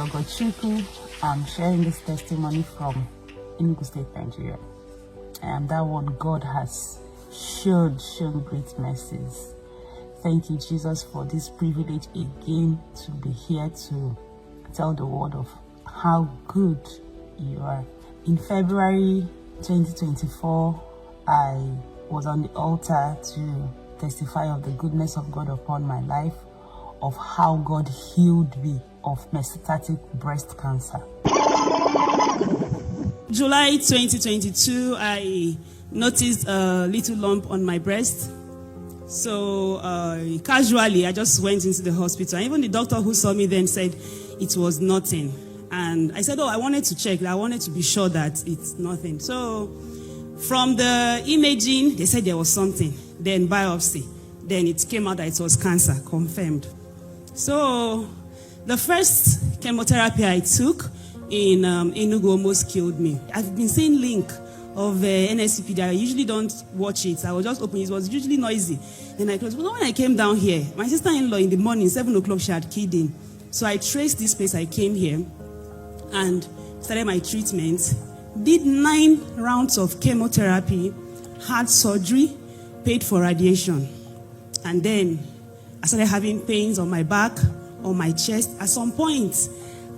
Ogochukwu. I'm sharing this testimony from Enugu State, Nigeria. I am that one God has shown great mercies. Thank you, Jesus, for this privilege again to be here to tell the world of how good you are. In February 2024, I was on the altar to testify of the goodness of God upon my life, of how God healed me of metastatic breast cancer. July 2022, I noticed a little lump on my breast. So casually, I just went into the hospital. And even the doctor who saw me then said it was nothing. And I said, I wanted to check. I wanted to be sure that it's nothing. So from the imaging, they said there was something. Then biopsy. Then it came out that it was cancer, confirmed. So the first chemotherapy I took in Enugu almost killed me. I've been seeing link of NSCP that I usually don't watch it. I will just open it. It was usually noisy. Then I closed. But when I came down here, my sister-in-law in the morning, 7 o'clock, she had keyed in. So I traced this place. I came here and started my treatment. Did 9 rounds of chemotherapy, had surgery, paid for radiation. And then I started having pains on my back, on my chest. At some point,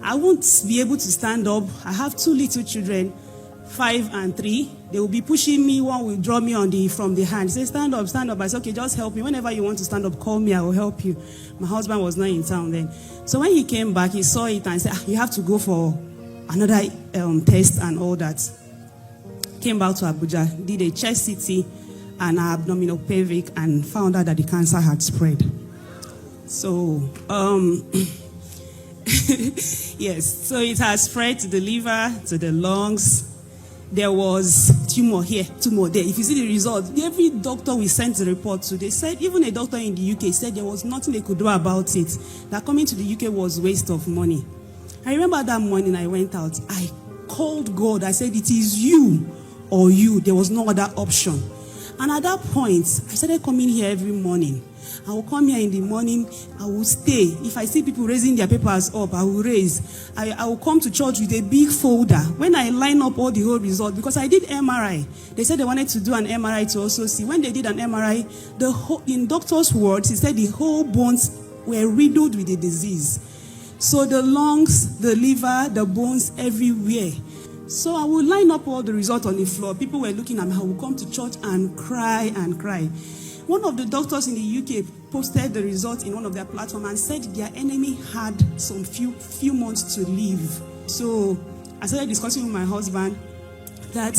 I won't be able to stand up. I have 2 little children, 5 and 3. They will be pushing me. One will draw me from the hand. Say, stand up, stand up. I said, okay, just help me. Whenever you want to stand up, call me. I will help you. My husband was not in town then. So when he came back, he saw it and said, you have to go for another test and all that. Came back to Abuja, did a chest CT and abdominal pelvic, and found out that the cancer had spread. So, yes, so it has spread to the liver, to the lungs. There was tumor here, tumor there. If you see the result, every doctor we sent the report to, they said, even a doctor in the UK said there was nothing they could do about it. That coming to the UK was waste of money. I remember that morning I went out. I called God. I said, it is you or you. There was no other option. And at that point, I started coming here every morning. I will come here in the morning. I will stay. If I see people raising their papers up, I will raise. I will come to church with a big folder. When I line up all the whole results, because I did MRI. They said they wanted to do an MRI to also see. When they did an MRI, in doctor's words, he said the whole bones were riddled with the disease. So the lungs, the liver, the bones, everywhere. So I would line up all the results on the floor. People were looking at me. I would come to church and cry and cry. One of the doctors in the UK posted the results in one of their platforms and said their enemy had some few months to live. So I started discussing with my husband that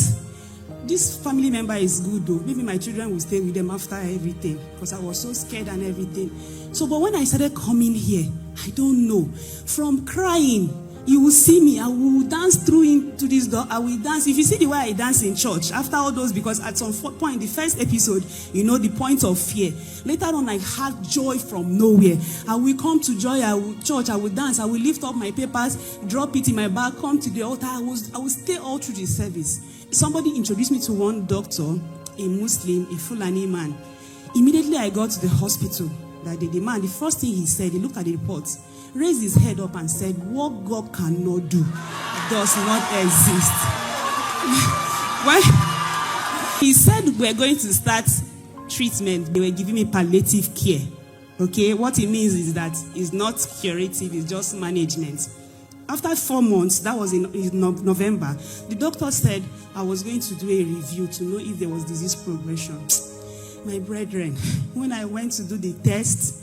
this family member is good though. Maybe my children will stay with them after everything, because I was so scared and everything. So, but when I started coming here, I don't know, from crying, you will see me, I will dance through into this door, I will dance. If you see the way I dance in church, after all those, because at some point, the first episode, you know, the point of fear. Later on, I had joy from nowhere. I will come to church, I will dance, I will lift up my papers, drop it in my bag, come to the altar, I will stay all through the service. Somebody introduced me to one doctor, a Muslim, a Fulani man. Immediately I got to the hospital. That the man, the first thing he said, he looked at the reports, raised his head up and said, what God cannot do does not exist. Well, he said we're going to start treatment. They were giving me palliative care. Okay, what it means is that it's not curative, it's just management. After 4 months, that was in November, the doctor said I was going to do a review to know if there was disease progression. My brethren, when I went to do the test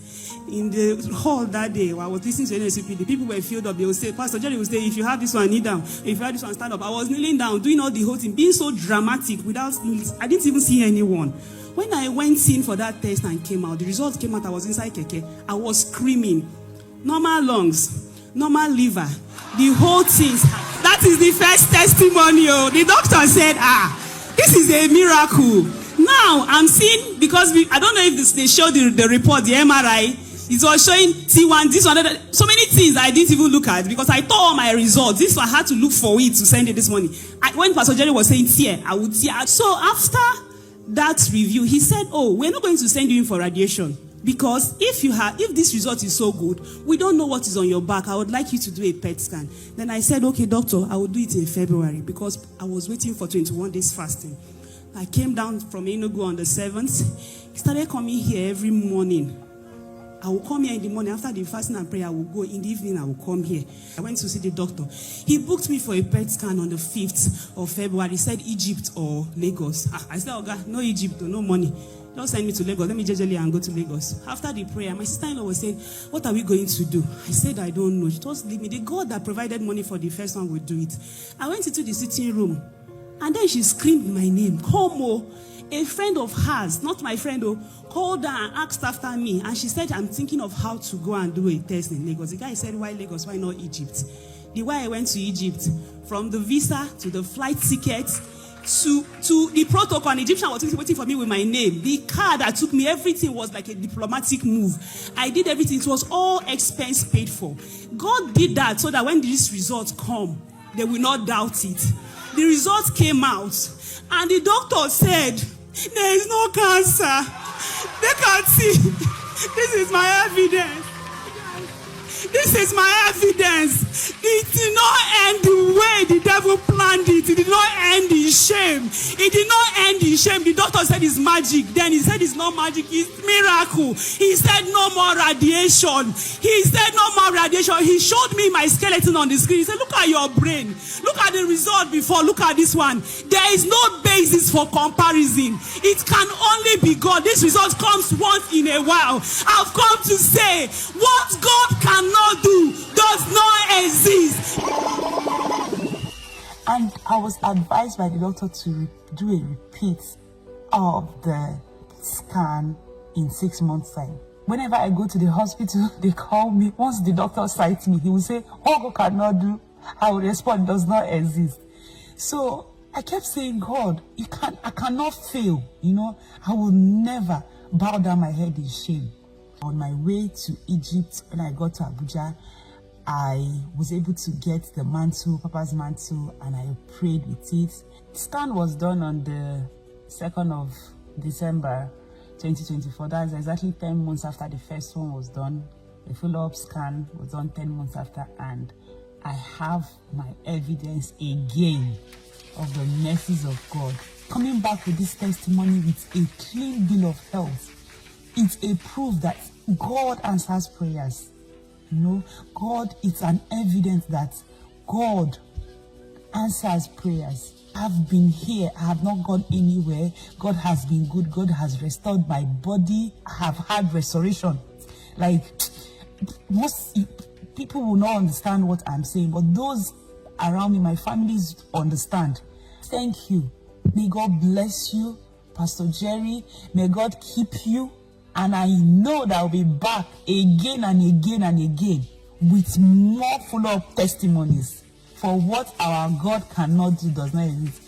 in the hall that day, while I was listening to NSCP, the people were filled up. They would say, Pastor Jerry would say, if you have this one, kneel down. If you have this one, stand up. I was kneeling down, doing all the whole thing, being so dramatic I didn't even see anyone. When I went in for that test and came out, the results came out, I was inside keke. I was screaming. Normal lungs, normal liver, the whole thing. That is the first testimony. The doctor said, this is a miracle. Now, I'm seeing, because I don't know if they showed the report, the MRI, it was showing T1, this one, so many things I didn't even look at, because I thought all my results. This one, I had to look for it to send it this morning. When Pastor Jerry was saying tear, I would tear. So after that review, he said, we're not going to send you in for radiation. Because if this result is so good, we don't know what is on your back. I would like you to do a PET scan. Then I said, okay, doctor, I will do it in February, because I was waiting for 21 days fasting. I came down from Enugu on the 7th. Started coming here every morning. I will come here in the morning. After the fasting and prayer, I will go. In the evening, I will come here. I went to see the doctor. He booked me for a PET scan on the 5th of February. He said Egypt or Lagos. I said, oh God, no Egypt, no money. Don't send me to Lagos. Let me jejely and go to Lagos. After the prayer, my sister-in-law was saying, what are we going to do? I said, I don't know. Just leave me. The God that provided money for the first one will do it. I went into the sitting room, and then she screamed my name. Como. A friend of hers, not my friend, called her and asked after me. And she said, I'm thinking of how to go and do a test in Lagos. The guy said, why Lagos? Why not Egypt? The way I went to Egypt, from the visa to the flight ticket, to the protocol, an Egyptian was waiting for me with my name. The car that took me, everything was like a diplomatic move. I did everything. It was all expense paid for. God did that so that when these results come, they will not doubt it. The results came out, and the doctor said, there is no cancer. They can see. This is my evidence. This is my evidence. It did not end the way the devil planned it. It did not end in shame. It did not end in shame. The doctor said it's magic. Then he said it's not magic, it's miracle. He said no more radiation. He said no more radiation. He showed me my skeleton on the screen. He said, look at your brain. Look at the result before. Look at this one. There is no basis for comparison. It can only be God. This result comes once in a while. I've come to say, what God cannot do does not exist. And I was advised by the doctor to do a repeat of the scan in 6 months' time. Whenever I go to the hospital, they call me. Once the doctor cites me, he will say, what God cannot do, I will respond, does not exist. So I kept saying, God, I cannot fail. I will never bow down my head in shame. On my way to Egypt, when I got to Abuja, I was able to get the mantle, Papa's mantle, and I prayed with it. The scan was done on the 2nd of December 2024. That's exactly 10 months after the first one was done. The follow-up scan was done 10 months after, and I have my evidence again of the mercies of God. Coming back with this testimony with a clean bill of health, it's a proof that God answers prayers. God, it's an evidence that God answers prayers. I've been here. I have not gone anywhere. God has been good. God has restored my body. I have had restoration. Like, most people will not understand what I'm saying, but those around me, my families understand. Thank you. May God bless you, Pastor Jerry. May God keep you. And I know that I'll be back again and again and again with more follow-up testimonies. For what our God cannot do does not exist.